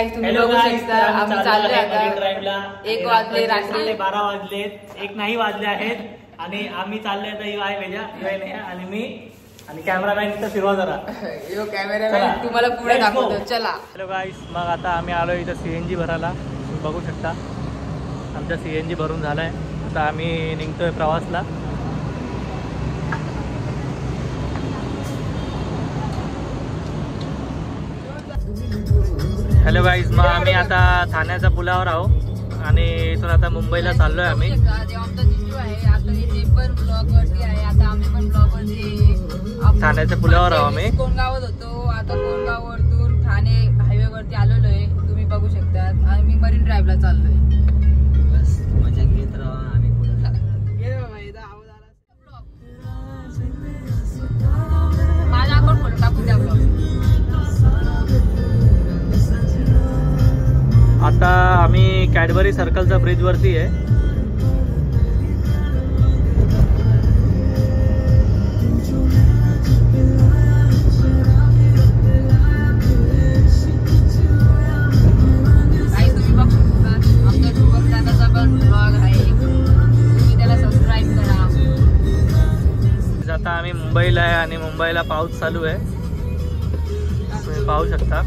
Guys तुम्ही बघू शकता आम्ही चाललोय आता ड्राईव्हला 1 वाजले रात्री 12 वाजलेत 1 नाही वाजले आहेत आणि आम्ही चाललोय आता युआय भेजा आणि मी आणि कॅमेरामॅन इथं फिरवा जरा यो कॅमेरामॅन तुम्हाला पुढे दाखवतो चला. हॅलो गाईस मग आता आम्ही आलो इथं सीएनजी भरायला. तुम्ही बघू शकता आमचा सीएनजी भरून झालाय. आता आम्ही निघतोय प्रवासला. हॅलो गाईज मग आम्ही आता ठाण्याच्या पुलावर आहोत आणि इथून आता मुंबईला चाललोय आम्ही. ठाण्याच्या पुलावर आहोत आम्ही. कोणगावात होतो आता कोणगाववरतून ठाणे हायवे वरती आलेलो आहे तुम्ही बघू शकता. आम्ही मरीन ड्राईव्हला चाललोय. बस मजा घेत राहा आम्ही पुढे. माझा अकाउंट खोलून टाकू द्या ब्लॉग. आता आम्ही कॅडबरी सर्कलच्या ब्रिज वरती आहे. तुम्ही बघू शकता आमच्या सुबकदादाचा पण ब्लॉग आहे तुम्ही त्याला सबस्क्राईब करा. आता आम्ही मुंबईला आहे आणि मुंबईला पाऊस चालू आहे तुम्ही पाहू शकता.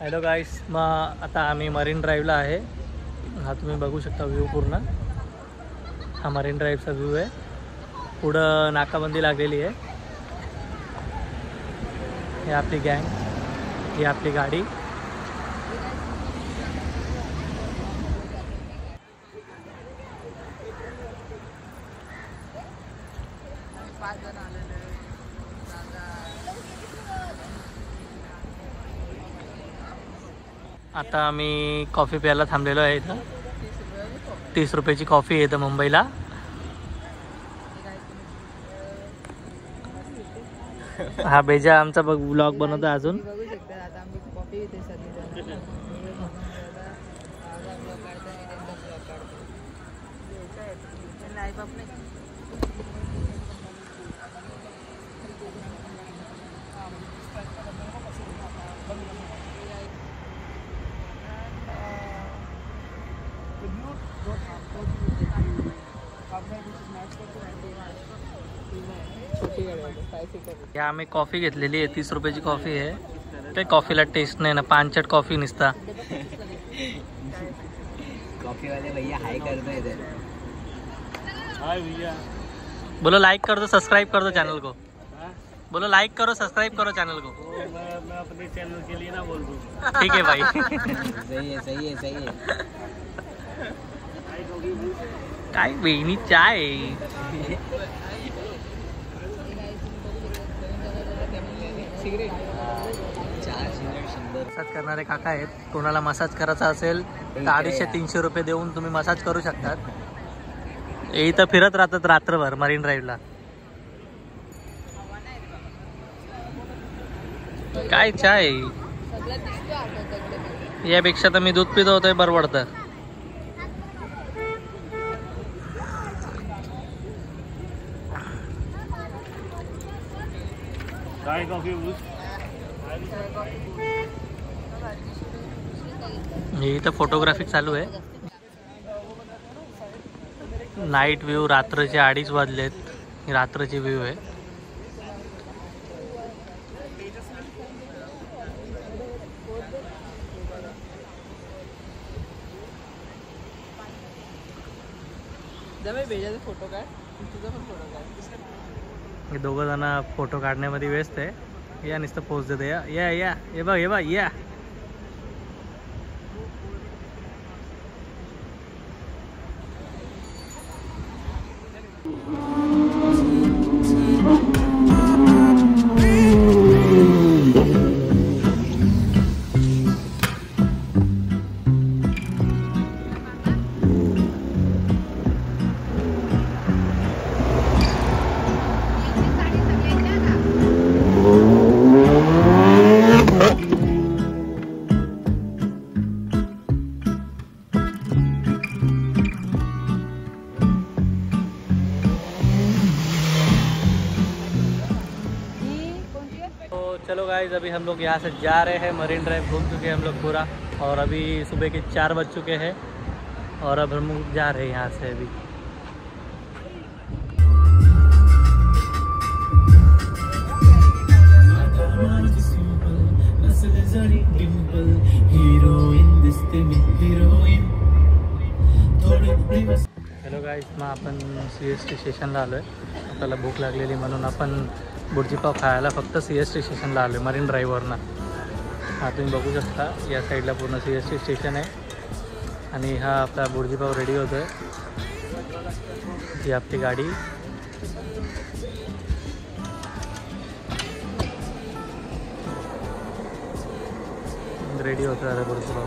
हॅलो गाईस मग आता आम्ही मरीन ड्राईव्हला आहे. हा तुम्ही बघू शकता व्ह्यू पूर्ण. हा मरीन ड्राईव्हचा व्ह्यू आहे. पुढं नाकाबंदी लागलेली आहे. ही आपली गँग ही आपली गाडी. आता आम्ही कॉफी प्यायला थांबलेलो आहे. इथं 30 रुपयाची कॉफी आहे इथं मुंबईला. हा बेजा आमचा बघ ब्लॉग बनवतो अजून. या आम्ही कॉफी घेतलेली आहे 30 रुपयाची कॉफी आहे. ते कॉफीला टेस्ट नाही ना पानचट कॉफी निसता. कॉफी वाले भैया हाय करते इधर. हाय भैया. बोलो लाइक कर दो सब्सक्राइब कर दो चैनल को. बोलो लाइक करो सब्सक्राइब करो चैनल को. मैं अपने चैनल के लिए ना बोल दूँ. ठीक है भाई. सही है सही है सही है. काय बेनी चाय. मसाज करणारे काका आहेत. कोणाला मसाज करायचा असेल तर 250-300 रुपये देऊन तुम्ही मसाज करू शकतात. इथं फिरत राहतात रात्रभर मरीन ड्राईव्हला. काय चाय यापेक्षा तर मी दूध पितो होतोय परवडतं. काय कॉफी इथं फोटोग्राफी चालू आहे. Night view. रात्रीचे 2:30 वाजलेत. रात्रीची व्ह्यू आहे. फोटो काढ, तुझा पण फोटो काढ. हे दोघं जण फोटो काढण्यामध्ये व्यस्त आहे. या नुसतं पोच देते. या या या हे बघ हे बघ या. चलो गाइस, अभी हम लोग यहाँ से जा रहे हैं. मरीन ड्राइव घूम चुके हैं हम लोग पूरा, और अभी सुबह के 4 बज चुके हैं और अब हम लोग जा रहे हैं यहाँ से अभी. हॅलो गाइस, मग आपण CST स्टेशनला आलो आहे. आपल्याला भूक लागलेली म्हणून आपण बुर्जीपाव खायला फक्त CST स्टेशनला आलो आहे मरीन ड्राईव्हवरनं. हा तुम्ही बघू शकता, या साईडला पूर्ण CST स्टेशन आहे आणि हा आपला बुर्जीपाव रेडी होतो आहे. ही आपली गाडी. रेडी होतो आहे बुर्जीपाव.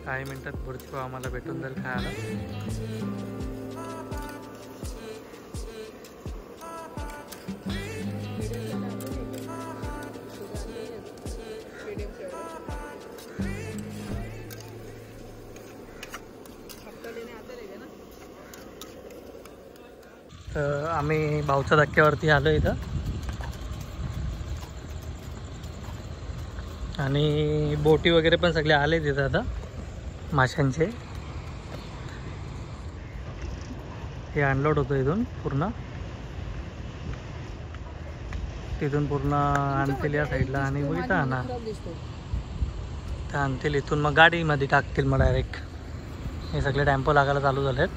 काही मिनटात बुर्जीपाव आम्हाला भेटून जाईल खायला. तर आम्ही भाऊच्या धक्क्यावरती आलो इथं आणि बोटी वगैरे पण सगळे आले तिथं आता माशांचे. हे अनलोड होतं इथून पूर्ण, तिथून पूर्ण आणतील या साईडला आणि मग इथं आणा तर आणतील. इथून मग गाडीमध्ये टाकतील मग डायरेक्ट. हे सगळे टेम्पो लागायला चालू झालेत.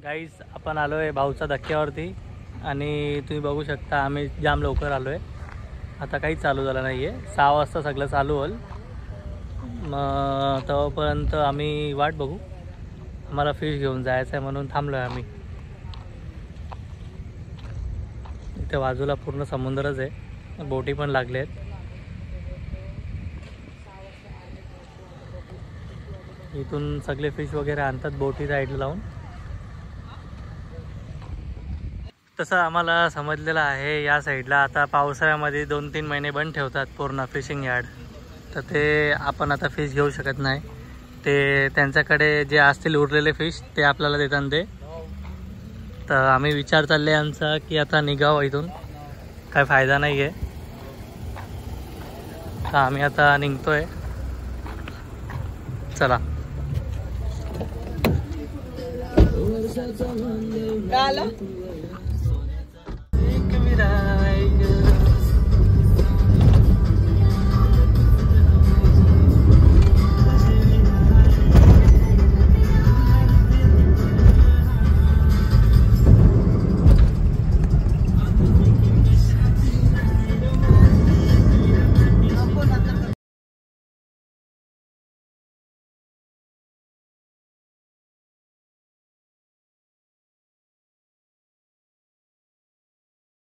गाईस, आपण आलो आहे भाऊच्या धक्क्यावरती आणि तुम्ही बघू शकता आम्ही जाम लवकर आलो आहे. आता काहीच चालू झालं नाही आहे. 6 वाजता सगळं चालू होईल. मग तेव्हापर्यंत आम्ही वाट बघू. आम्हाला फिश घेऊन जायचं आहे म्हणून थांबलो आहे आम्ही. इथे बाजूला पूर्ण समुद्रच आहे, बोटी पण लागले आहेत. इथून सगळे फिश वगैरे आणतात बोटी साईडला लावून. तसं आम्हाला समजलेलं आहे या साईडला आता पावसाळ्यामध्ये 2-3 महिने बंद ठेवतात पूर्ण फिशिंग यार्ड. तर ते आपण आता फिश घेऊ शकत नाही. ते त्यांच्याकडे जे असतील उरलेले फिश ते आपल्याला देतात ते. तर आम्ही विचार चालले आमचा की आता निघावं इथून, काय फायदा नाही आहे. तर आम्ही आता निघतोय. चला. काय आलं?